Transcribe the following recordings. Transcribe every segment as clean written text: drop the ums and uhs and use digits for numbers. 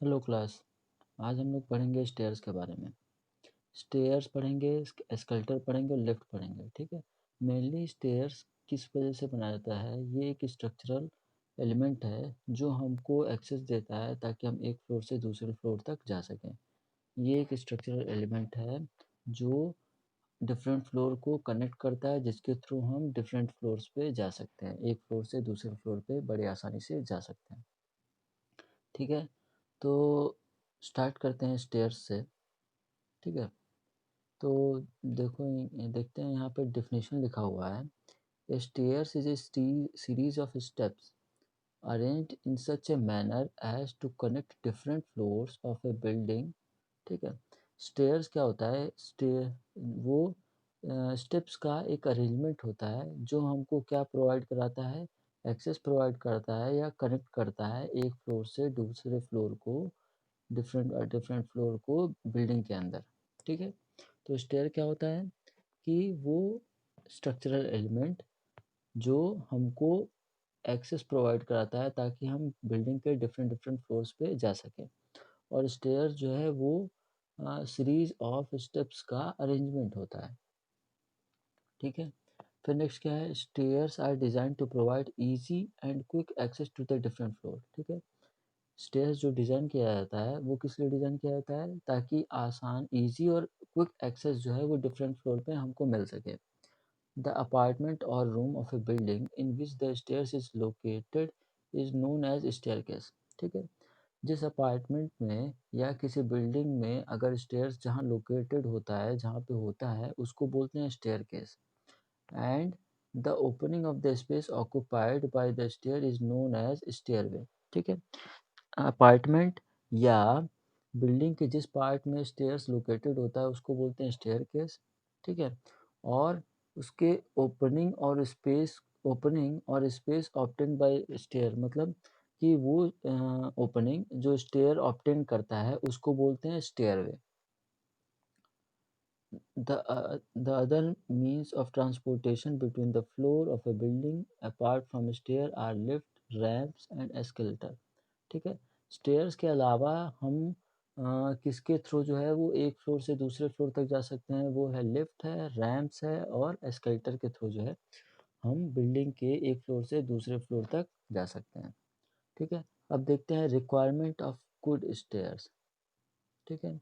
Hello class. आज हम लोग पढ़ेंगे स्टेयर्स के बारे में। स्टेयर्स पढ़ेंगे, एस्कलेटर पढ़ेंगे और लिफ्ट पढ़ेंगे। ठीक है। मेनली स्टेयर्स किस वजह से बनाया जाता है? ये एक स्ट्रक्चरल एलिमेंट है जो हमको एक्सेस देता है ताकि हम एक फ्लोर से दूसरे फ्लोर तक जा सकें। ये एक स्ट्रक्चरल एलिमेंट है जो डिफरेंट फ्लोर को कनेक्ट करता है, जिसके थ्रू हम डिफरेंट फ्लोर्स पे जा सकते हैं। एक फ्लोर से दूसरे फ्लोर पे बड़े आसानी से जा सकते हैं। ठीक है। तो स्टार्ट करते हैं स्टेयर्स से। ठीक है। तो देखो, देखते हैं यहाँ पे डेफिनेशन लिखा हुआ है। Stairs is a series of steps arranged in such a manner as to connect different floors of a building. ठीक है। स्टेयर्स क्या होता है? स्टेयर वो स्टेप्स का एक अरेंजमेंट होता है जो हमको क्या प्रोवाइड कराता है? एक्सेस प्रोवाइड करता है या कनेक्ट करता है एक फ्लोर से दूसरे फ्लोर को, डिफरेंट फ्लोर को बिल्डिंग के अंदर। ठीक है। तो स्टेयर क्या होता है कि वो स्ट्रक्चरल एलिमेंट जो हमको एक्सेस प्रोवाइड कराता है ताकि हम बिल्डिंग के डिफरेंट डिफरेंट फ्लोर्स पे जा सकें। और स्टेयर जो है वो सीरीज ऑफ स्टेप्स का अरेंजमेंट होता है। ठीक है। फिर नेक्स्ट क्या है? Stairs are design to provide easy and quick access to the different floor. ठीक है। स्टेयर्स जो डिज़ाइन किया जाता है वो किस लिए डिज़ाइन किया जाता है? ताकि आसान, इजी और क्विक एक्सेस जो है वो डिफरेंट फ्लोर पे हमको मिल सके। द अपार्टमेंट और room of a building in which the stairs is located is known as staircase. ठीक है। जिस अपार्टमेंट में या किसी बिल्डिंग में अगर स्टेयर्स जहाँ लोकेटेड होता है, जहाँ पे होता है, उसको बोलते हैं staircase. And the opening of the space occupied by the stair is known as stairway. ठीक है। अपार्टमेंट या बिल्डिंग के जिस पार्ट में स्टेयर्स लोकेटेड होता है उसको बोलते हैं स्टेयरकेस। ठीक है। और उसके ओपनिंग और स्पेस ऑब्टेन बाय स्टेयर, मतलब कि वो ओपनिंग जो स्टेयर ऑब्टेन करता है उसको बोलते हैं stairway. The other means of transportation between the floor of a building apart from stair are lift, ramps and escalator. ठीक है। स्टेयर्स के अलावा हम किसके थ्रू जो है वो एक फ्लोर से दूसरे फ्लोर तक जा सकते हैं? वो है लिफ्ट है, रैम्प्स है और एस्केलेटर के थ्रू जो है हम बिल्डिंग के एक फ्लोर से दूसरे फ्लोर तक जा सकते हैं। ठीक है। अब देखते हैं रिक्वायरमेंट ऑफ गुड स्टेयर्स। ठीक है।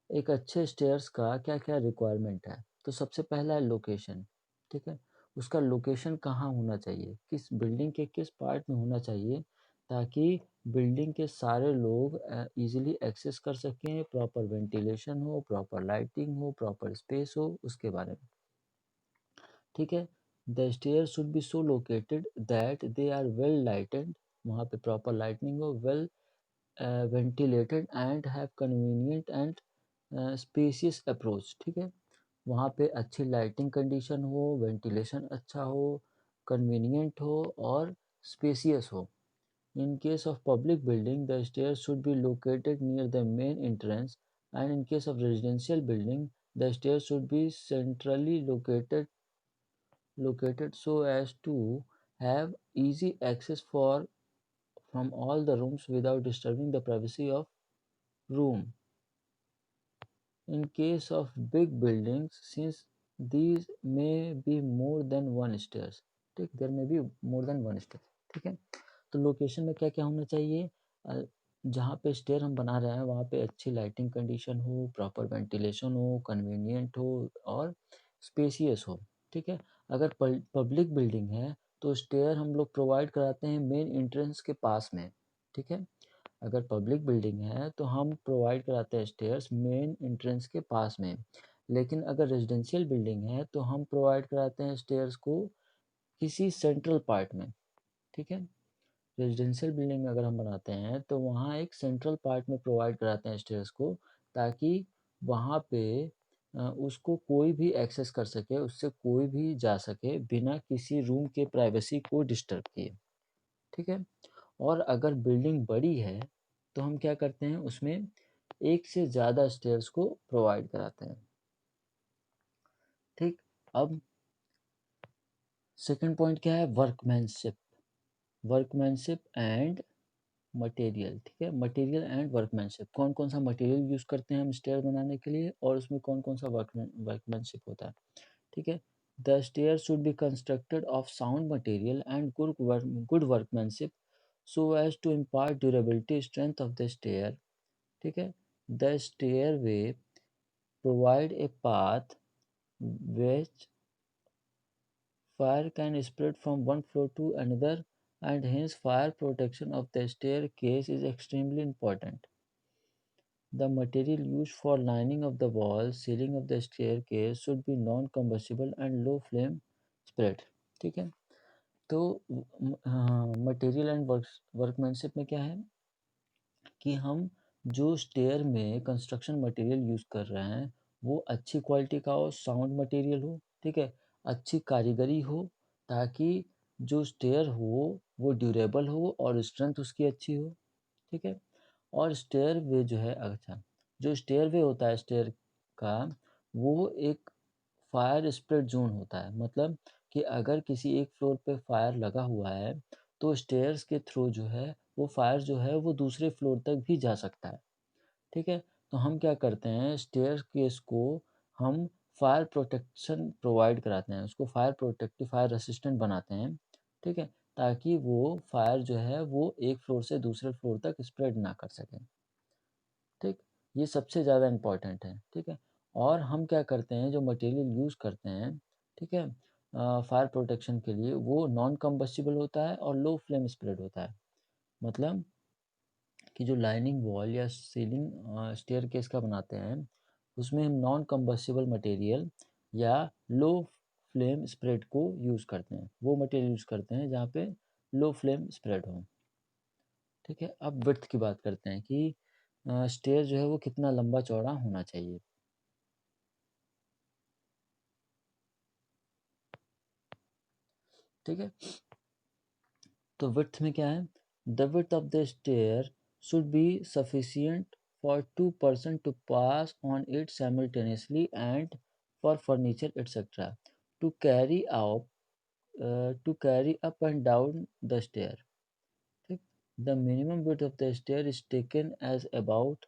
एक अच्छे स्टेयर्स का क्या क्या रिक्वायरमेंट है? तो सबसे पहला है लोकेशन। ठीक है। उसका लोकेशन कहाँ होना चाहिए, किस बिल्डिंग के किस पार्ट में होना चाहिए ताकि बिल्डिंग के सारे लोग इजीली एक्सेस कर सकें, प्रॉपर वेंटिलेशन हो, प्रॉपर लाइटिंग हो, प्रॉपर स्पेस हो, उसके बारे में। ठीक है। The stair should be so located that they are well lighted, वहाँ पे प्रॉपर लाइटनिंग हो, well ventilated and have convenient and spacious approach. ठीक है। वहाँ पे अच्छी लाइटिंग कंडीशन हो, वेंटिलेशन अच्छा हो, कन्वीनियंट हो और स्पेसियस हो। In case of public building the stair should be located near the main entrance and in case of residential building the stair should be centrally located so as to have easy access from all the rooms without disturbing the privacy of room. In case of big buildings, since these may be more than one stairs, ठीक, there may be more than one stairs। ठीक है। तो location में क्या क्या होना चाहिए? जहाँ पे स्टेयर हम बना रहे हैं वहाँ पे अच्छी लाइटिंग कंडीशन हो, प्रॉपर वेंटिलेशन हो, कन्वीनियंट हो और स्पेसियस हो। ठीक है। अगर पब्लिक बिल्डिंग है तो स्टेयर हम लोग प्रोवाइड कराते हैं मेन एंट्रेंस के पास में। ठीक है। अगर पब्लिक बिल्डिंग है तो हम प्रोवाइड कराते हैं स्टेयर्स मेन एंट्रेंस के पास में। लेकिन अगर रेजिडेंशियल बिल्डिंग है तो हम प्रोवाइड कराते हैं स्टेयर्स को किसी सेंट्रल पार्ट में। ठीक है। रेजिडेंशियल बिल्डिंग में अगर हम बनाते हैं तो वहाँ एक सेंट्रल पार्ट में प्रोवाइड कराते हैं स्टेयर्स को ताकि वहाँ पे उसको कोई भी एक्सेस कर सके, उससे कोई भी जा सके बिना किसी रूम के प्राइवेसी को डिस्टर्ब किए। ठीक है। और अगर बिल्डिंग बड़ी है तो हम क्या करते हैं, उसमें एक से ज़्यादा स्टेयर्स को प्रोवाइड कराते हैं। ठीक। अब सेकंड पॉइंट क्या है? वर्कमैनशिप। वर्कमैनशिप एंड मटेरियल, ठीक है, मटेरियल एंड वर्कमैनशिप, कौन कौन सा मटेरियल यूज़ करते हैं हम स्टेयर बनाने के लिए और उसमें कौन कौन सा वर्कमैनशिप होता है, ठीक है। The stair should be constructed of sound material and good workmanship so as to impart durability strength of the stair, ठीक है। The stair way provide a path which fire can spread from one floor to another, and hence fire protection of the staircase is extremely important. The material used for lining of the walls, ceiling of the staircase should be non-combustible and low flame spread. ठीक है, तो material and workmanship में क्या है कि हम जो stair में कंस्ट्रक्शन मटेरियल यूज़ कर रहे हैं वो अच्छी क्वालिटी का हो, साउंड मटेरियल हो, ठीक है, अच्छी कारीगरी हो, ताकि जो स्टेयर हो वो ड्यूरेबल हो और स्ट्रेंथ उसकी अच्छी हो, ठीक है। और स्टेयर वे जो है, अच्छा, जो स्टेयर वे होता है स्टेयर का, वो एक फायर स्प्रेड जोन होता है, मतलब कि अगर किसी एक फ्लोर पे फायर लगा हुआ है तो स्टेयर्स के थ्रू जो है वो फायर जो है वो दूसरे फ्लोर तक भी जा सकता है, ठीक है। तो हम क्या करते हैं, स्टेयर केस को हम फायर प्रोटेक्शन प्रोवाइड कराते हैं, उसको फायर प्रोटेक्टिव फायर रेसिस्टेंट बनाते हैं, ठीक है, ताकि वो फायर जो है वो एक फ्लोर से दूसरे फ्लोर तक स्प्रेड ना कर सके, ठीक। ये सबसे ज़्यादा इम्पॉर्टेंट है, ठीक है। और हम क्या करते हैं, जो मटेरियल यूज़ करते हैं, ठीक है, फायर प्रोटेक्शन के लिए, वो नॉन कम्बस्टिबल होता है और लो फ्लेम स्प्रेड होता है, मतलब कि जो लाइनिंग वॉल या सीलिंग स्टेयर केस का बनाते हैं उसमें हम नॉन कम्बस्टिबल मटेरियल या लो फ्लेम स्प्रेड को यूज़ करते हैं, वो मटेरियल यूज़ करते हैं जहाँ पे लो फ्लेम स्प्रेड हो, ठीक है। अब विड्थ की बात करते हैं कि स्टेयर जो है वो कितना लंबा चौड़ा होना चाहिए, ठीक है। तो विड्थ में क्या है, the width of the stair should be sufficient for 2 person to pass on it simultaneously and for furniture etc. to carry out to carry up and down the stair, ठीक। The minimum width of the stair is taken as about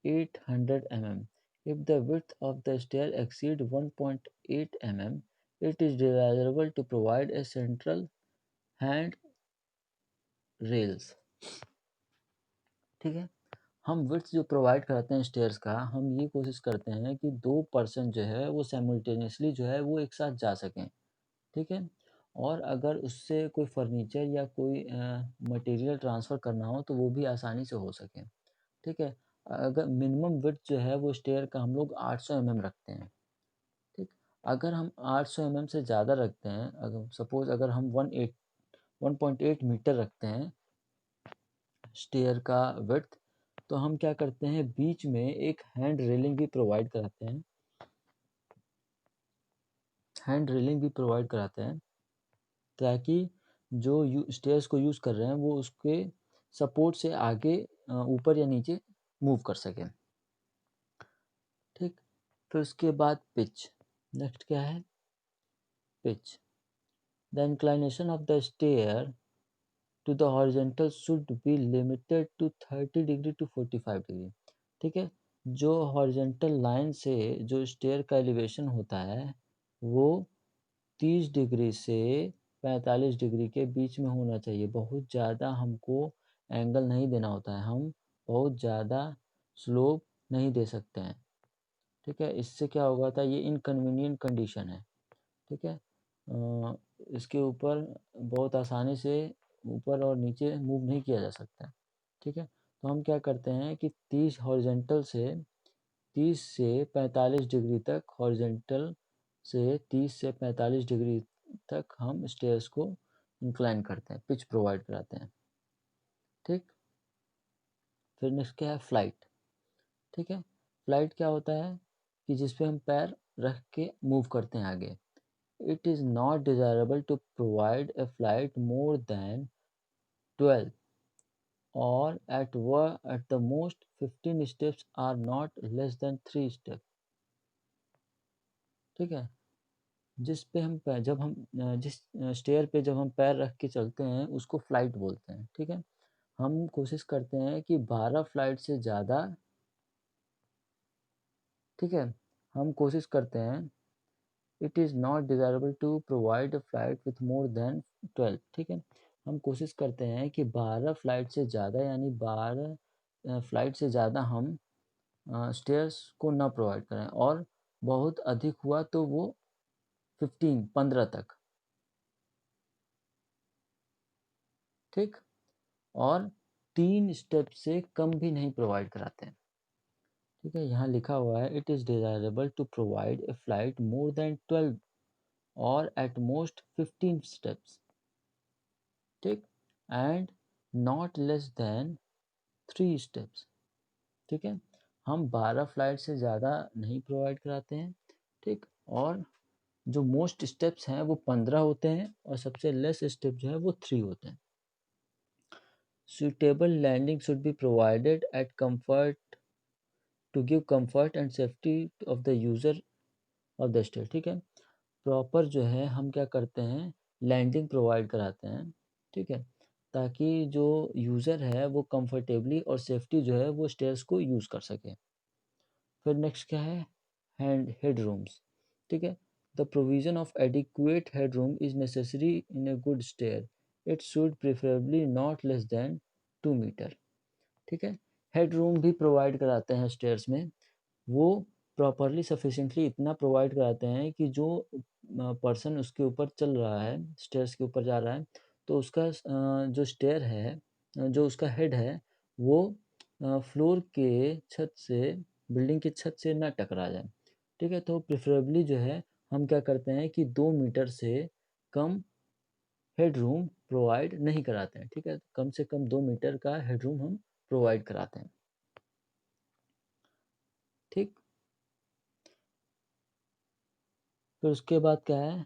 800 mm. If the width of the stair exceed 1.8 mm, it is desirable to provide a central hand rails, ठीक है। हम width जो provide कराते हैं stairs का, हम ये कोशिश करते हैं कि 2 पर्सन जो है वो साइमल्टेनियसली जो है वो एक साथ जा सकें, ठीक है। और अगर उससे कोई फर्नीचर या कोई मटेरियल ट्रांसफ़र करना हो तो वो भी आसानी से हो सके, ठीक है। अगर मिनिमम विड्थ जो है वो स्टेयर का हम लोग 800 mm रखते हैं, ठीक। अगर हम 800 mm से ज़्यादा रखते हैं, अगर सपोज़ अगर हम 1.8 मीटर रखते हैं स्टेयर का विड्थ, तो हम क्या करते हैं, बीच में एक हैंड रेलिंग भी प्रोवाइड कराते हैं, हैंड रेलिंग भी प्रोवाइड कराते हैं, ताकि जो स्टेयर्स को यूज़ कर रहे हैं वो उसके सपोर्ट से आगे ऊपर या नीचे मूव कर सकें, ठीक। फिर उसके बाद पिच, नेक्स्ट क्या है, pitch. The inclination of the stair to the horizontal should be limited to 30 degree to 45 degree, ठीक है। जो हॉरिजेंटल लाइन से जो स्टेयर का एलिवेशन होता है वो 30 डिग्री से 45 डिग्री के बीच में होना चाहिए, बहुत ज़्यादा हमको एंगल नहीं देना होता है, हम बहुत ज़्यादा स्लोप नहीं दे सकते हैं, ठीक है। इससे क्या होगा था, ये इनकन्वीनियंट कंडीशन है, ठीक है। इसके ऊपर बहुत आसानी से ऊपर और नीचे मूव नहीं किया जा सकता, ठीक है। तो हम क्या करते हैं कि 30 से 45 डिग्री तक, हॉरिजेंटल से 30 से 45 डिग्री तक हम स्टेयर्स को इंक्लाइन करते हैं, पिच प्रोवाइड कराते हैं, ठीक। फिर नेक्स्ट क्या है, फ्लाइट, ठीक है। फ्लाइट क्या होता है कि जिस पे हम पैर रख के मूव करते हैं आगे। It is not desirable to provide a flight more than 12 or at the most 15 steps are not less than 3 steps, ठीक है। जिस पे हम जिस स्टेयर पे जब हम पैर रख के चलते हैं उसको फ्लाइट बोलते हैं, ठीक है। हम कोशिश करते हैं कि 12 फ्लाइट से ज़्यादा, ठीक है, हम कोशिश करते हैं, it is not desirable to provide a flight with more than 12, ठीक है, हम कोशिश करते हैं कि 12 फ्लाइट से ज़्यादा, यानी 12 फ्लाइट से ज़्यादा हम स्टेयर्स को ना प्रोवाइड करें, और बहुत अधिक हुआ तो वो 15 तक, ठीक, और 3 स्टेप से कम भी नहीं प्रोवाइड कराते हैं, ठीक है। यहाँ लिखा हुआ है, it is desirable to provide a flight more than 12 और एट मोस्ट 15 स्टेप्स, ठीक, and not less than 3 steps, ठीक है। हम 12 फ्लाइट से ज़्यादा नहीं प्रोवाइड कराते हैं, ठीक, और जो मोस्ट स्टेप्स हैं वो 15 होते हैं, और सबसे लेस स्टेप जो है वो 3 होते हैं। Suitable landing should be provided at comfort to give comfort and safety of the user of the stair, ठीक है। प्रॉपर जो है हम क्या करते हैं, लैंडिंग प्रोवाइड कराते हैं, ठीक है, ताकि जो यूज़र है वो कंफर्टेबली और सेफ्टी जो है वो स्टेयर्स को यूज़ कर सके। फिर नेक्स्ट क्या है, हेड रूम्स, ठीक है। The provision of adequate head room is necessary in a good stair, it should preferably not less than 2 metre, ठीक है। हेड रूम भी प्रोवाइड कराते हैं स्टेयर्स में, वो प्रॉपरली सफिशिएंटली इतना प्रोवाइड कराते हैं कि जो पर्सन उसके ऊपर चल रहा है, स्टेयर्स के ऊपर जा रहा है, तो उसका जो स्टेयर है, जो उसका हेड है, वो फ्लोर के छत से, बिल्डिंग की छत से ना टकरा जाए, ठीक है। तो प्रेफरेबली जो है हम क्या करते हैं कि 2 मीटर से कम हेड रूम प्रोवाइड नहीं कराते हैं, ठीक है। कम से कम 2 मीटर का हेड रूम हम प्रोवाइड कराते हैं, ठीक। फिर उसके बाद क्या है,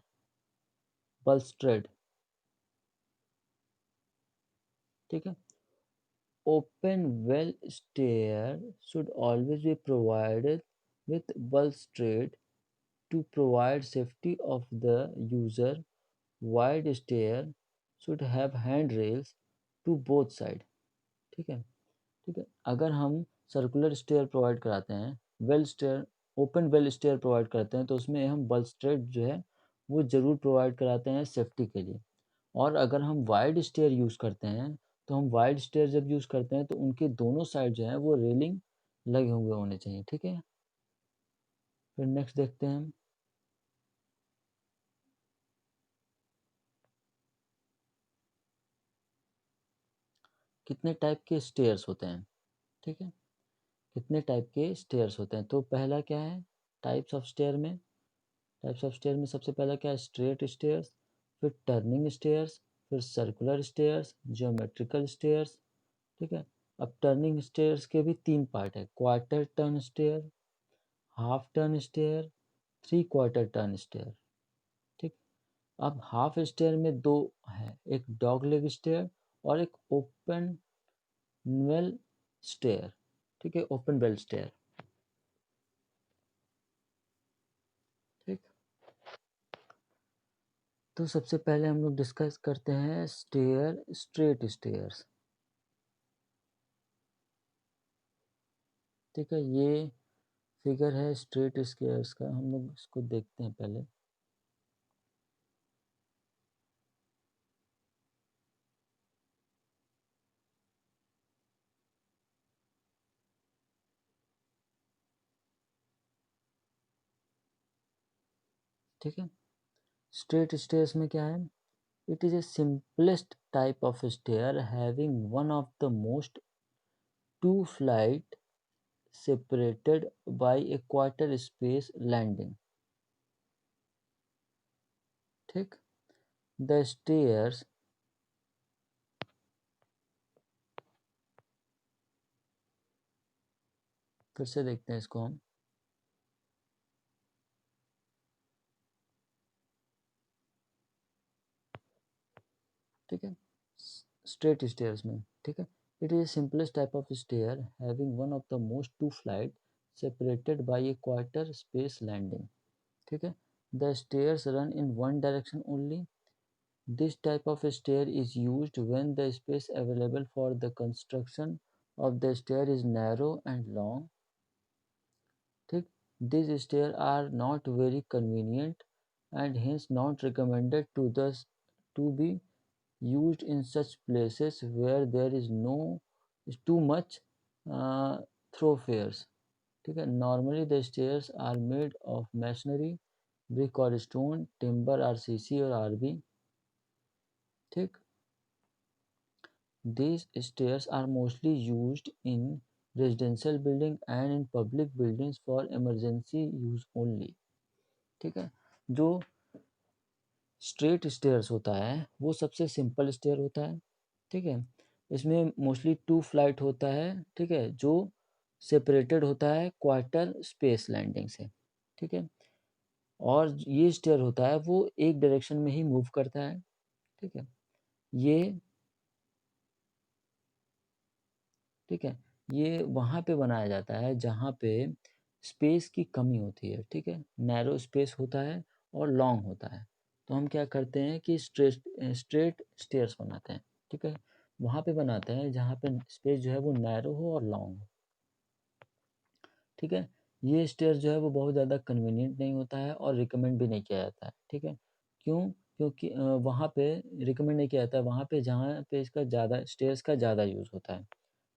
बल्स्ट्रेड, ठीक है। Open well stair should always be provided with balustrade to provide safety of the user. Wide stair should have handrails to both side, ठीक है, ठीक है। अगर हम सर्कुलर स्टेयर प्रोवाइड कराते हैं, well stair, open well stair provide करते हैं, तो उसमें हम बल्स्ट्रेड जो है वो ज़रूर प्रोवाइड कराते हैं सेफ्टी के लिए। और अगर हम वाइड स्टेयर यूज़ करते हैं, तो हम वाइड स्टेयर जब यूज़ करते हैं तो उनके दोनों साइड जो है वो रेलिंग लगे हुए होने चाहिए, ठीक है। फिर नेक्स्ट देखते हैं हम, कितने टाइप के स्टेयर्स होते हैं, ठीक है, कितने टाइप के स्टेयर्स होते हैं। तो पहला क्या है, टाइप्स ऑफ स्टेयर में, टाइप्स ऑफ स्टेयर में सबसे पहला क्या है, स्ट्रेट स्टेयर्स, फिर टर्निंग स्टेयर्स, फिर सर्कुलर स्टेयर्स, ज्योमेट्रिकल स्टेयर्स, ठीक है। अब टर्निंग स्टेयर्स के भी 3 पार्ट है, quarter turn stair, half turn stair, 3/4 turn stair, ठीक। अब हाफ स्टेयर में 2 है, एक डॉग लेग स्टेयर और एक ओपन वेल स्टेयर, ठीक है, ओपन वेल स्टेयर, ठीक। तो सबसे पहले हम लोग डिस्कस करते हैं स्टेयर, स्ट्रेट स्टेयर्स, ठीक है। ये फिगर है स्ट्रेट स्टेयर्स का, हम लोग इसको देखते हैं पहले, ठीक है। स्ट्रेट स्टेयर्स में क्या है, it is a simplest type of stair having one of the most two flight separated by a quarter space landing, ठीक। द स्टेयर्स, फिर से देखते हैं इसको हम, ठीक है, स्ट्रेट स्टेयर्स में, ठीक है। It is simplest type of stair having one of the most two flight separated by a quarter space landing, ठीक है। The stairs run in one direction only, This type of stair is used when the space available for the construction of the stair is narrow and long. ठीक, these stairs are not very convenient and hence not recommended to be used in such places where there is too much uh, thoroughfares. ठीक है, normally the stairs are made of masonry, brick or stone, timber, RCC और RB. ठीक, these stairs are mostly used in residential building and in public buildings for emergency use only. ठीक है, जो straight stairs होता है वो सबसे simple stair होता है। ठीक है, इसमें मोस्टली 2 फ्लाइट होता है। ठीक है, जो सेपरेटेड होता है क्वार्टर स्पेस लैंडिंग से। ठीक है, और ये स्टेयर होता है वो एक डायरेक्शन में ही मूव करता है। ठीक है, ये ठीक है, ये वहाँ पे बनाया जाता है जहाँ पे स्पेस की कमी होती है। ठीक है, नैरो स्पेस होता है और लॉन्ग होता है, तो हम क्या करते हैं कि स्ट्रेट स्टेयर्स बनाते हैं। ठीक है, वहाँ पे बनाते हैं जहाँ पे स्पेस जो है वो नैरो हो और लॉन्ग हो। ठीक है, ये स्टेयर्स जो है वो बहुत ज़्यादा कन्वीनियंट नहीं होता है और रिकमेंड भी नहीं किया जाता है। ठीक है, क्यों? क्योंकि वहाँ पे रिकमेंड नहीं किया जाता है वहाँ पे जहाँ पे इसका ज़्यादा स्टेयर्स का ज़्यादा यूज़ होता है।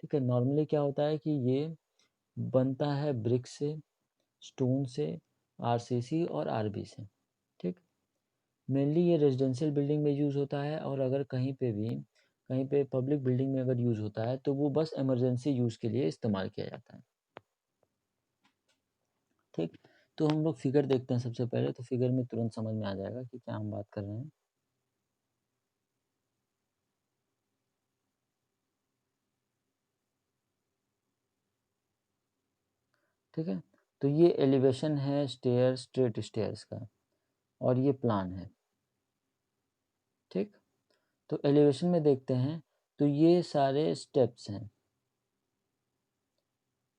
ठीक है, नॉर्मली क्या होता है कि ये बनता है ब्रिक से, स्टोन से, आरसीसी और आरबी से। ठीक, मेनली ये रेजिडेंशियल बिल्डिंग में यूज़ होता है और अगर कहीं पे पब्लिक बिल्डिंग में अगर यूज़ होता है तो वो बस इमरजेंसी यूज़ के लिए इस्तेमाल किया जाता है। ठीक, तो हम लोग फिगर देखते हैं सबसे पहले, तो फिगर में तुरंत समझ में आ जाएगा कि क्या हम बात कर रहे हैं। ठीक है, तो ये एलिवेशन है स्ट्रेट स्टेयर्स का और ये प्लान है। ठीक, तो एलिवेशन में देखते हैं तो ये सारे स्टेप्स हैं।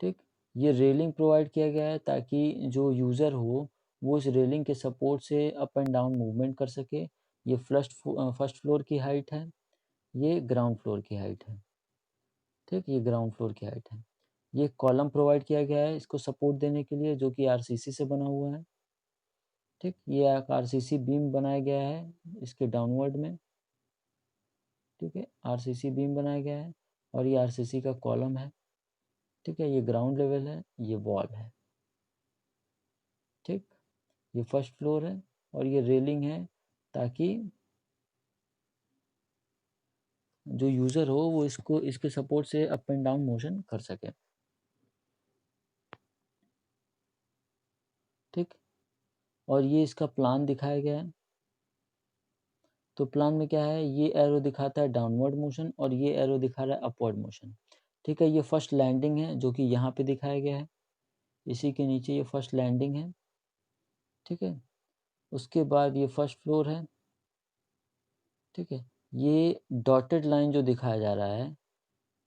ठीक, ये रेलिंग प्रोवाइड किया गया है ताकि जो यूज़र हो वो इस रेलिंग के सपोर्ट से अप एंड डाउन मूवमेंट कर सके। ये फर्स्ट फ्लोर की हाइट है, ये ग्राउंड फ्लोर की हाइट है। ठीक, ये ग्राउंड फ्लोर की हाइट है। ये कॉलम प्रोवाइड किया गया है इसको सपोर्ट देने के लिए, जो कि आरसीसी से बना हुआ है। ठीक, ये आरसीसी बीम बनाया गया है इसके डाउनवर्ड में। ठीक है, आरसीसी बीम बनाया गया है और ये आरसीसी का कॉलम है। ठीक है, ये ग्राउंड लेवल है, ये वॉल है। ठीक, ये फर्स्ट फ्लोर है और ये रेलिंग है ताकि जो यूज़र हो वो इसको इसके सपोर्ट से अप एंड डाउन मोशन कर सके। ठीक, और ये इसका प्लान दिखाया गया है। तो प्लान में क्या है, ये एरो दिखाता है डाउनवर्ड मोशन और ये एरो दिखा रहा है अपवर्ड मोशन। ठीक है, ये फर्स्ट लैंडिंग है जो कि यहाँ पे दिखाया गया है, इसी के नीचे ये फर्स्ट लैंडिंग है। ठीक है, उसके बाद ये फर्स्ट फ्लोर है। ठीक है, ये डॉटेड लाइन जो दिखाया जा रहा है,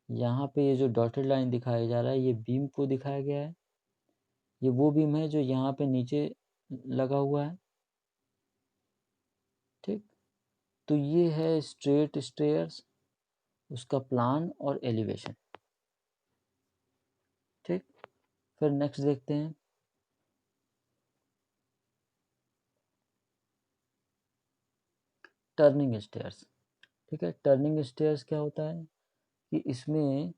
यहाँ पे ये जो डॉटेड लाइन दिखाया जा रहा है ये बीम को दिखाया गया है। ये वो बीम है जो यहाँ पे नीचे लगा हुआ है। ठीक, तो ये है स्ट्रेट स्टेयर्स, उसका प्लान और एलिवेशन। ठीक, फिर नेक्स्ट देखते हैं टर्निंग स्टेयर्स। ठीक है, टर्निंग स्टेयर्स क्या होता है कि इसमें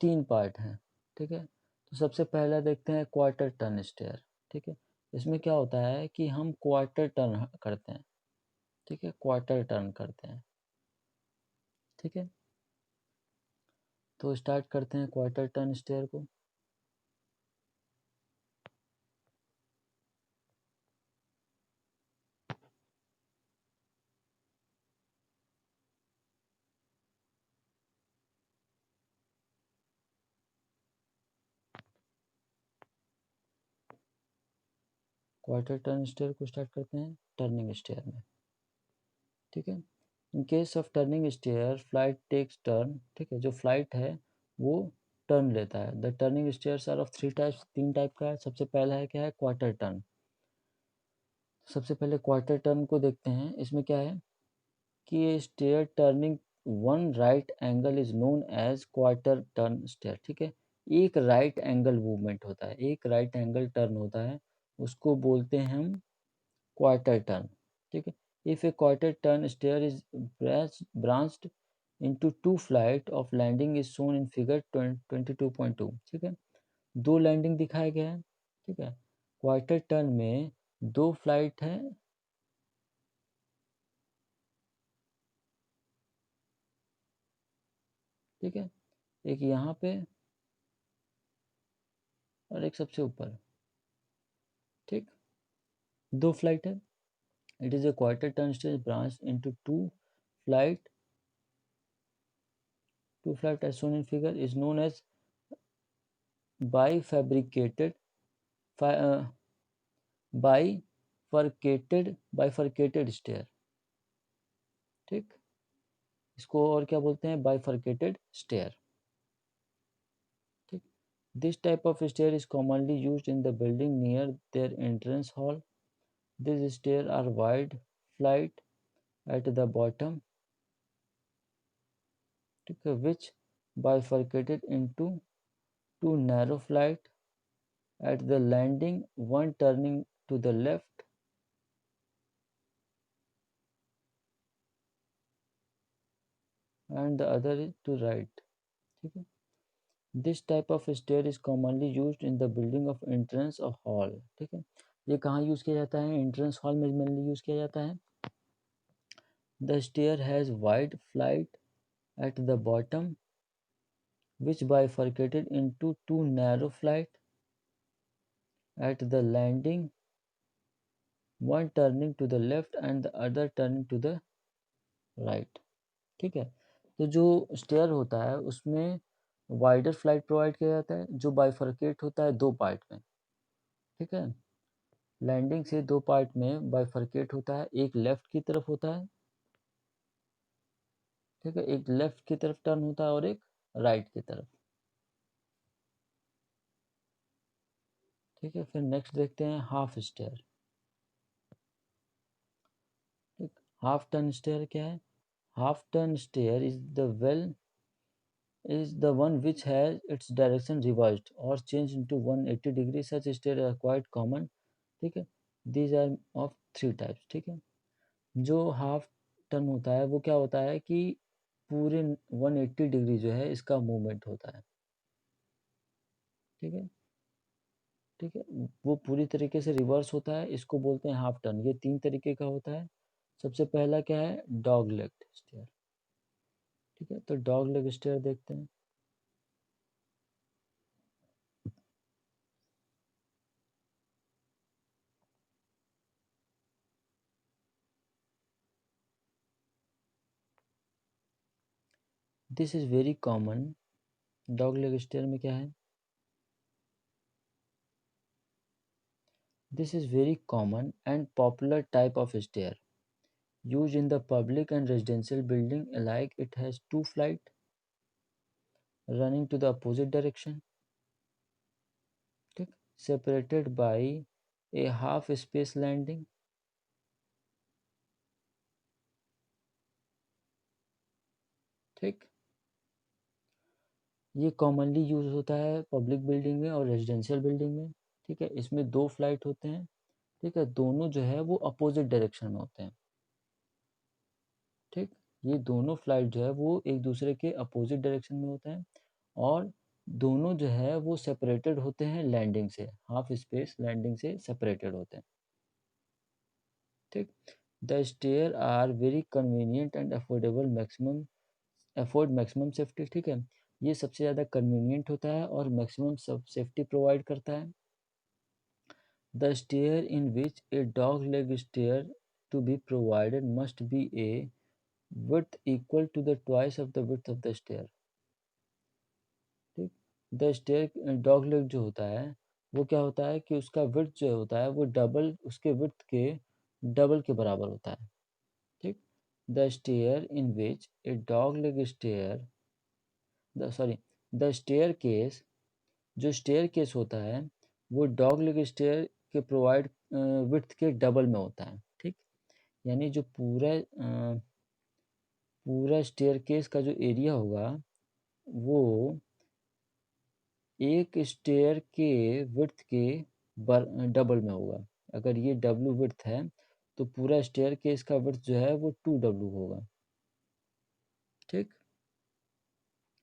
3 पार्ट हैं। ठीक है, तो सबसे पहला देखते हैं क्वार्टर टर्न स्टेयर। ठीक है, इसमें क्या होता है कि हम क्वार्टर टर्न करते हैं। ठीक है, क्वार्टर टर्न करते हैं। ठीक है, तो स्टार्ट करते हैं क्वार्टर टर्न स्टेयर को। क्वार्टर टर्न स्टेयर को स्टार्ट करते हैं टर्निंग स्टेयर में। ठीक है, in case of turning stair flight takes turn. ठीक है, जो फ्लाइट है वो टर्न लेता है। The turning stairs are of 3 types, 3 type का है। सबसे पहला है क्या है, क्वार्टर टर्न। सबसे पहले क्वार्टर टर्न को देखते हैं। इसमें क्या है कि stair turning one right angle is known as quarter turn stair. ठीक है, एक राइट एंगल मूवमेंट होता है, एक राइट एंगल टर्न होता है, उसको बोलते हैं हम क्वार्टर टर्न। ठीक है, if A quarter turn stair is branched into two flight of landing is shown in figure 22.2। ठीक है, दो लैंडिंग दिखाया गया है। ठीक है, क्वार्टर टर्न में दो फ्लाइट है। ठीक है, एक यहाँ पे और एक सबसे ऊपर। ठीक, दो फ्लाइट है। It is a quarter turn stage branch into flight to flight as shown in figure is known as bifabricated bifurcated stair। ठीक, इसको और क्या बोलते हैं, बाइफर्केटेड स्टेयर। ठीक, this type of stair is commonly used in the building near their entrance hall. This stair are wide flight at the bottom, which bifurcated into two narrow flight at the landing, one turning to the left and the other is to right। ठीक है, this type of stair is commonly used in the building of entrance of hall. ठीक है, ये कहाँ use किया जाता है, entrance hall में मेनली यूज किया जाता है। The stair has wide flight at the bottom which bifurcated into two narrow flight at the landing, one turning to the left and the other turning to the right। ठीक है, तो जो stair होता है उसमें वाइडर फ्लाइट प्रोवाइड किया जाता है, जो बाइफरकेट होता है दो पार्ट में। ठीक है, लैंडिंग से दो पार्ट में बाइफरकेट होता है, एक लेफ्ट की तरफ होता है। ठीक है, एक लेफ्ट की तरफ टर्न होता है और एक राइट की तरफ। ठीक है, फिर नेक्स्ट देखते हैं हाफ स्टेयर। ठीक, हाफ टर्न स्टेयर क्या है, half turn stair is the one which has its direction reversed or changed into 180 degrees। Such stairs are quite common। ठीक है, these are of three types। ठीक है, जो हाफ टर्न होता है वो क्या होता है कि पूरे 180 डिग्री जो है इसका मूवमेंट होता है। ठीक है, ठीक है, वो पूरी तरीके से रिवर्स होता है, इसको बोलते हैं हाफ टर्न। ये तीन तरीके का होता है। सबसे पहला क्या है, डॉग लेग स्टेयर। ठीक है, तो डॉग लेग स्टेयर देखते हैं। This is very common. Dog leg stair में क्या है, this is very common and popular type of stair used in the public and residential building alike। It has two flight running to the opposite direction। ठीक, separated by a half space landing। ठीक, ये commonly use होता है public building में और residential building में। ठीक है, इसमें दो फ्लाइट होते हैं। ठीक है, दोनों जो है वो अपोजिट डायरेक्शन में होते हैं। ठीक, ये दोनों फ्लाइट जो है वो एक दूसरे के अपोजिट डायरेक्शन में होते हैं और दोनों जो है वो सेपरेटेड होते हैं लैंडिंग से, हाफ स्पेस लैंडिंग से सेपरेटेड होते हैं। ठीक, the stair are very convenient and affordable, maximum safety. ठीक है, ये सबसे ज़्यादा कन्वीनियंट होता है और मैक्सिमम सेफ्टी प्रोवाइड करता है। The stair in which a dog leg stair to be provided must be a width equal to the twice of the width of the stair। ठीक, द स्टेयर डॉग लेग जो होता है वो क्या होता है कि उसका विड्थ जो होता है वो डबल, उसके विड्थ के डबल के बराबर होता है। ठीक, the stair in which a dog leg stair the stair case, जो स्टेयर केस होता है वो डॉग लेग स्टेयर के प्रोवाइड विड्थ के डबल में होता है, ठीक। यानी जो पूरा स्टेयरकेस का जो एरिया होगा वो एक स्टेयर के विड्थ के डबल में होगा। अगर ये W विड्थ है तो पूरा स्टेयरकेस का विड्थ जो है वो 2W होगा, ठीक।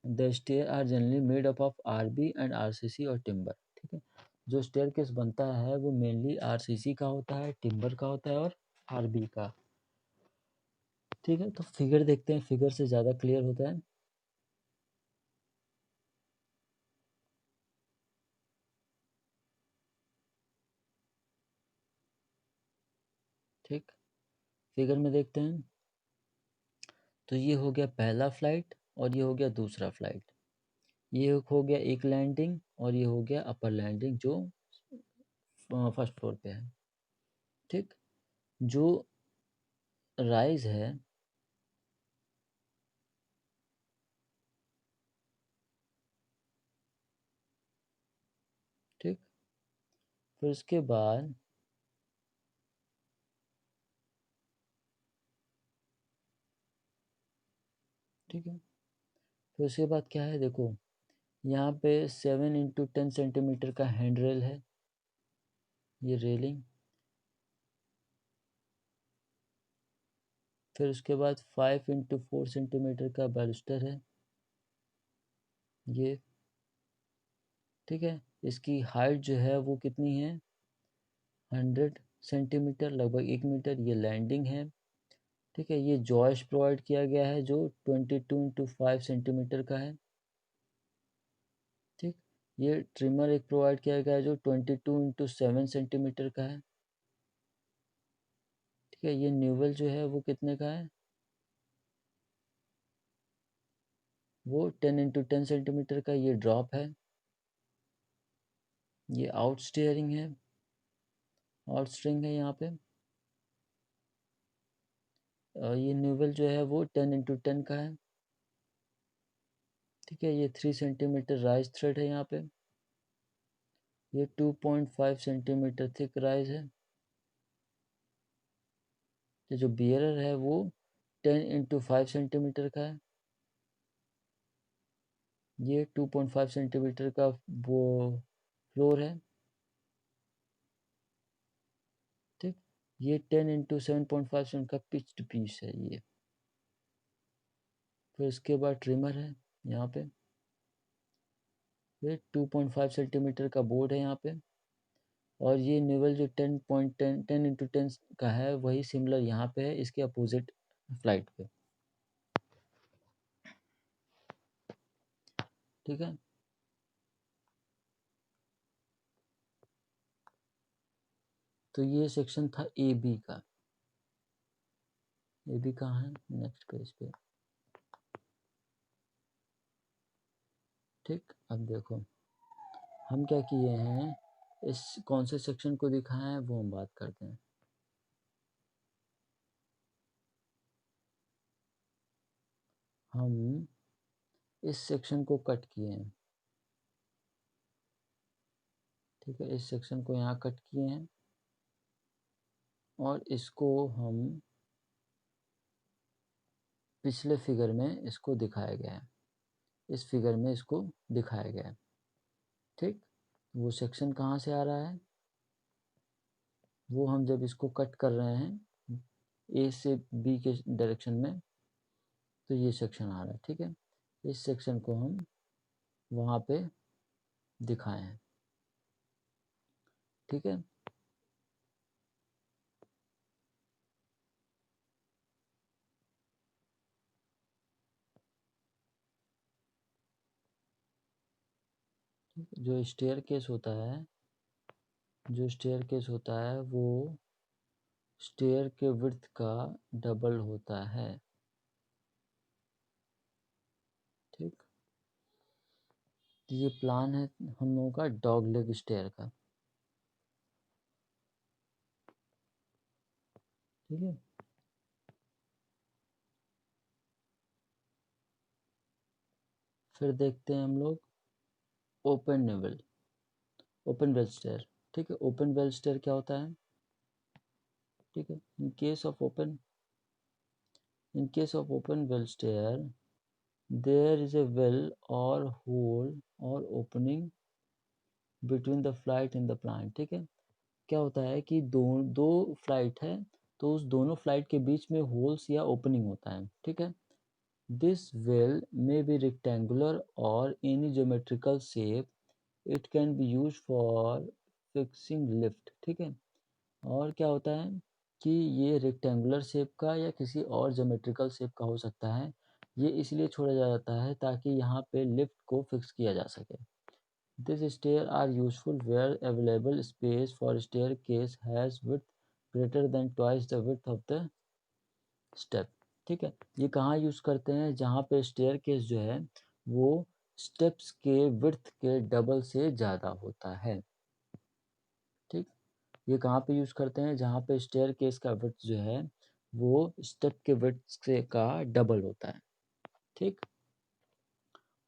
The stair are generally made up of RB and RCC और टिम्बर, ठीक है। जो स्टेयरकेस बनता है वो मेनली RCC का होता है, टिम्बर का होता है और RB का, ठीक है। तो फिगर देखते हैं, फिगर से ज़्यादा क्लियर होता है। ठीक, फिगर में देखते हैं तो ये हो गया पहला फ्लाइट और ये हो गया दूसरा फ्लाइट। ये हो गया एक लैंडिंग और ये हो गया अपर लैंडिंग जो फर्स्ट फ्लोर पे है, ठीक। जो राइज है, ठीक। फिर उसके बाद ठीक है, फिर उसके बाद क्या है, देखो यहाँ पे 7 × 10 सेंटीमीटर का हैंड रेल है, ये रेलिंग। फिर उसके बाद 5 × 4 सेंटीमीटर का बैरिस्टर है, ये, ठीक है। इसकी हाइट जो है वो कितनी है, 100 सेंटीमीटर, लगभग 1 मीटर। ये लैंडिंग है, ठीक है। ये जॉइस्ट प्रोवाइड किया गया है जो 22 × 5 सेंटीमीटर का है, ठीक। ये ट्रिमर एक प्रोवाइड किया गया है जो 22 × 7 सेंटीमीटर का है, ठीक है। ये न्यूवेल जो है वो कितने का है, वो 10 × 10 सेंटीमीटर का। ये ड्रॉप है, ये आउट स्टीयरिंग है, आउट स्ट्रिंग है यहाँ पे। ये न्यूवेल जो है वो 10 × 10 का है, ठीक है। ये 3 सेंटीमीटर राइज थ्रेड है यहाँ पे। ये 2.5 सेंटीमीटर थिक राइज है। ये जो बियरर है वो 10 × 5 सेंटीमीटर का है। ये 2.5 सेंटीमीटर का वो फ्लोर है, ठीक। ये 10 × 7.5 का पिच्ड पीस है ये। फिर इसके बाद ट्रिमर है यहाँ पे, ये 2.5 सेंटीमीटर का बोर्ड है यहाँ पे। और ये निवल जो 10 का है वही सिमिलर यहाँ पे है, इसके अपोजिट फ्लाइट पे, ठीक है। तो ये सेक्शन था ए बी का। ए बी कहाँ है, नेक्स्ट पेज पे, ठीक। अब देखो हम क्या किए हैं, इस कौन से सेक्शन को दिखाया है वो हम बात करते हैं। हम इस सेक्शन को कट किए हैं, ठीक है। इस सेक्शन को यहाँ कट किए हैं और इसको हम पिछले फिगर में इसको दिखाया गया है, इस फिगर में इसको दिखाया गया है, ठीक। वो सेक्शन कहाँ से आ रहा है, वो हम जब इसको कट कर रहे हैं ए से बी के डायरेक्शन में तो ये सेक्शन आ रहा है, ठीक है। इस सेक्शन को हम वहाँ पे दिखाए हैं, ठीक है। जो स्टेयर केस होता है, जो स्टेयर केस होता है वो स्टेयर के विड्थ का डबल होता है, ठीक। तो ये प्लान है हम लोगों का डॉग लेग स्टेयर का, ठीक है। फिर देखते हैं हम लोग open naval, open well stair. ठीक है। ओपन वेल स्टेयर क्या होता है? ठीक है, in case of open well stair there is a well और होल और opening between the flight in the plant. ठीक है, क्या होता है कि दो फ्लाइट है, तो उस दोनों फ्लाइट के बीच में होल्स या ओपनिंग होता है। ठीक है, this well may be rectangular और any geometrical shape, it can be use for fixing lift. ठीक है, और क्या होता है कि ये रेक्टेंगुलर शेप का या किसी और ज्योमेट्रिकल शेप का हो सकता है। ये इसलिए छोड़ा जाता है ताकि यहाँ पे लिफ्ट को फिक्स किया जा सके। These stairs are useful where available space for staircase has width greater than twice the width of the step। ठीक है, ये कहाँ यूज़ करते हैं? जहाँ पे staircase जो है वो स्टेप्स के विड्थ के डबल से ज़्यादा होता है। ठीक, ये कहाँ पे यूज़ करते हैं? जहाँ पे staircase का विड्थ जो है वो स्टेप के विड्थ से का डबल होता है। ठीक,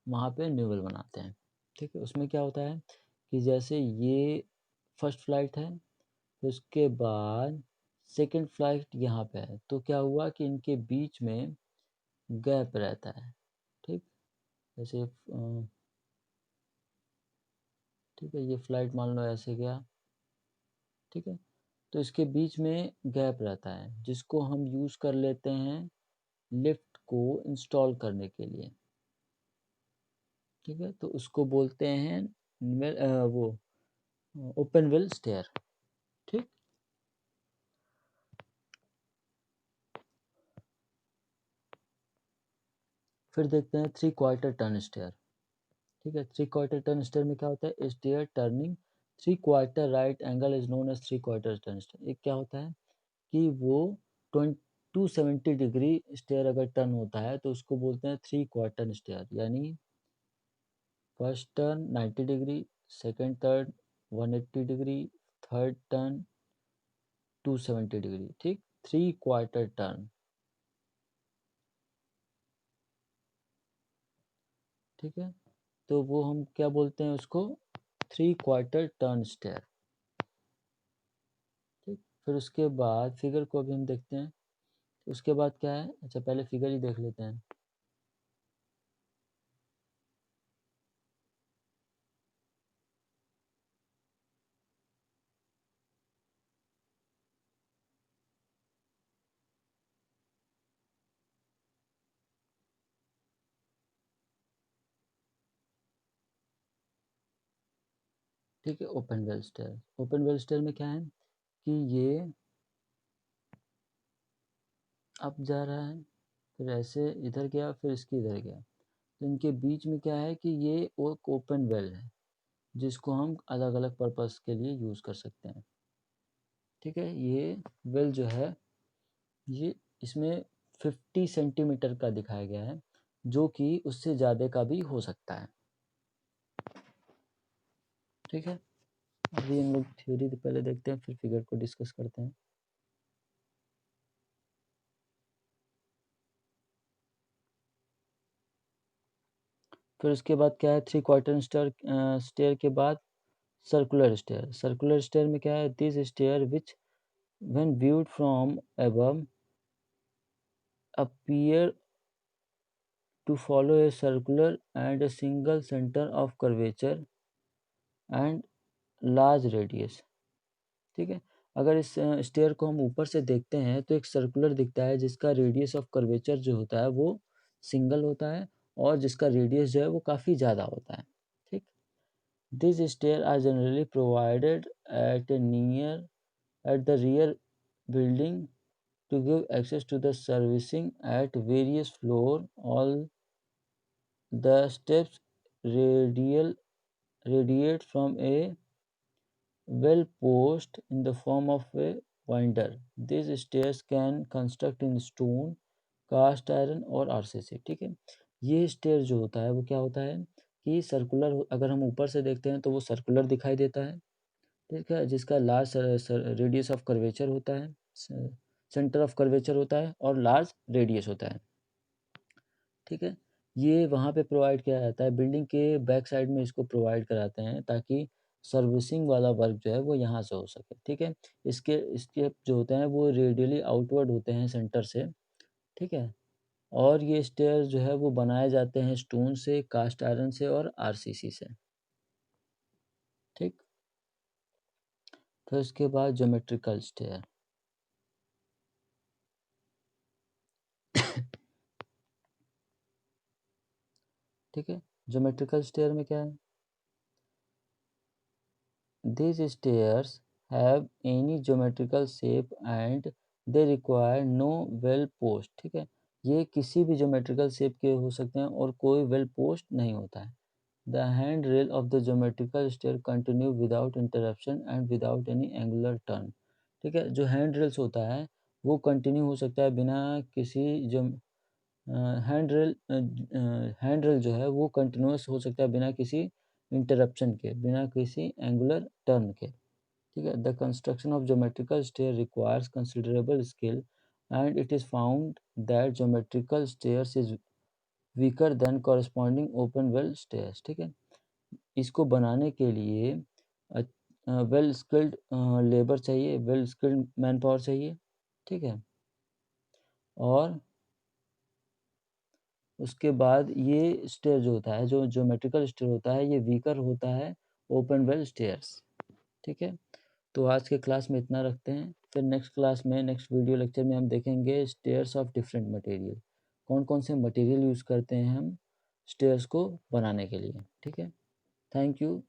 वहाँ पे न्यूवेल बनाते हैं। ठीक है, उसमें क्या होता है कि जैसे ये फर्स्ट फ्लाइट है, फिर उसके बाद सेकंड फ्लाइट यहाँ पे है, तो क्या हुआ कि इनके बीच में गैप रहता है। ठीक, जैसे ठीक है, ये फ्लाइट मान लो ऐसे गया। ठीक है, तो इसके बीच में गैप रहता है जिसको हम यूज़ कर लेते हैं लिफ्ट को इंस्टॉल करने के लिए। ठीक है, तो उसको बोलते हैं वो ओपन व्हील स्टेयर। ठीक, फिर देखते हैं 3/4 टर्न स्टेयर। ठीक है, 3/4 टर्न स्टेयर में क्या होता है? Stair turning 3/4 right angle is known as 3/4 turn stair. ये क्या होता है कि वो 270 डिग्री स्टेयर अगर टर्न होता है तो उसको बोलते हैं 3/4 स्टेयर। यानी first turn 90 degree, second turn 180 degree, third turn 270 degree. ठीक, 3/4 टर्न। ठीक है, तो वो हम क्या बोलते हैं उसको? 3/4 टर्न स्टेयर। ठीक, फिर उसके बाद फिगर को अभी हम देखते हैं। उसके बाद क्या है? अच्छा, पहले फिगर ही देख लेते हैं। ठीक है, open well stair. Open well stair में क्या है कि ये अप जा रहा है, फिर ऐसे इधर गया, फिर इसके इधर गया, तो इनके बीच में क्या है कि ये एक ओपन वेल है जिसको हम अलग अलग पर्पस के लिए यूज़ कर सकते हैं। ठीक है, ये वेल जो है ये इसमें 50 सेंटीमीटर का दिखाया गया है, जो कि उससे ज़्यादा का भी हो सकता है। ठीक है, अभी हम लोग थ्योरी तो पहले देखते हैं, फिर फिगर को डिस्कस करते हैं। फिर उसके बाद क्या है? 3/4 स्टेयर के बाद सर्कुलर स्टेयर। सर्कुलर स्टेयर में क्या है? This stair which when viewed from above appear to follow a circular and a single center of curvature and large radius। ठीक है, अगर इस स्टेयर को हम ऊपर से देखते हैं तो एक सर्कुलर दिखता है जिसका रेडियस ऑफ कर्वेचर जो होता है वो सिंगल होता है और जिसका रेडियस जो है वो काफ़ी ज़्यादा होता है। ठीक, this stair are generally provided at the rear building to give access to the servicing at various floor. All the steps radiate from a well post in the form of a winder. These stairs can construct in stone, cast iron और RCC। ठीक है, ये stair जो होता है वो क्या होता है कि सर्कुलर, अगर हम ऊपर से देखते हैं तो वो सर्कुलर दिखाई देता है। ठीक है, जिसका लार्ज रेडियस ऑफ कर्वेचर होता है, सेंटर ऑफ कर्वेचर होता है और लार्ज रेडियस होता है। ठीक है, ये वहाँ पे प्रोवाइड किया जाता है, बिल्डिंग के बैक साइड में इसको प्रोवाइड कराते हैं ताकि सर्विसिंग वाला वर्क जो है वो यहाँ से हो सके, ठीक है। इसके स्टेप जो होते हैं वो रेडियली आउटवर्ड होते हैं सेंटर से, ठीक है। और ये स्टेयर जो है वो बनाए जाते हैं स्टोन से, कास्ट आयरन से और आरसीसी से, ठीक। फिर उसके बाद ज्योमेट्रिकल स्टेयर, ठीक है। ज्योमेट्रिकल स्टेयर में क्या है, these stairs have any geometrical shape and they require no well post, ठीक है। ये किसी भी ज्योमेट्रिकल शेप के हो सकते हैं और कोई वेल पोस्ट नहीं होता है। The handrail of the geometrical stair continue without interruption and without any angular turn, ठीक है। जो हैंड रेल्स होता है वो कंटिन्यू हो सकता है बिना किसी जो हैंड रेल जो है वो कंटिन्यूस हो सकता है बिना किसी इंटरप्शन के, बिना किसी एंगुलर टर्न के, ठीक है। The construction of geometrical stair requires considerable skill and it is found that geometrical stairs is weaker than corresponding open well stairs, ठीक है। इसको बनाने के लिए वेल स्किल्ड लेबर चाहिए, वेल स्किल्ड मैन पावर चाहिए, ठीक है। और उसके बाद ये स्टेयर जो होता है, जो ज्योमेट्रिकल स्टेयर होता है, ये वीकर होता है ओपन वेल स्टेयर्स, ठीक है। तो आज के क्लास में इतना रखते हैं, फिर नेक्स्ट क्लास में, नेक्स्ट वीडियो लेक्चर में हम देखेंगे स्टेयर्स ऑफ डिफरेंट मटेरियल, कौन कौन से मटेरियल यूज़ करते हैं हम स्टेयर्स को बनाने के लिए, ठीक है। Thank you.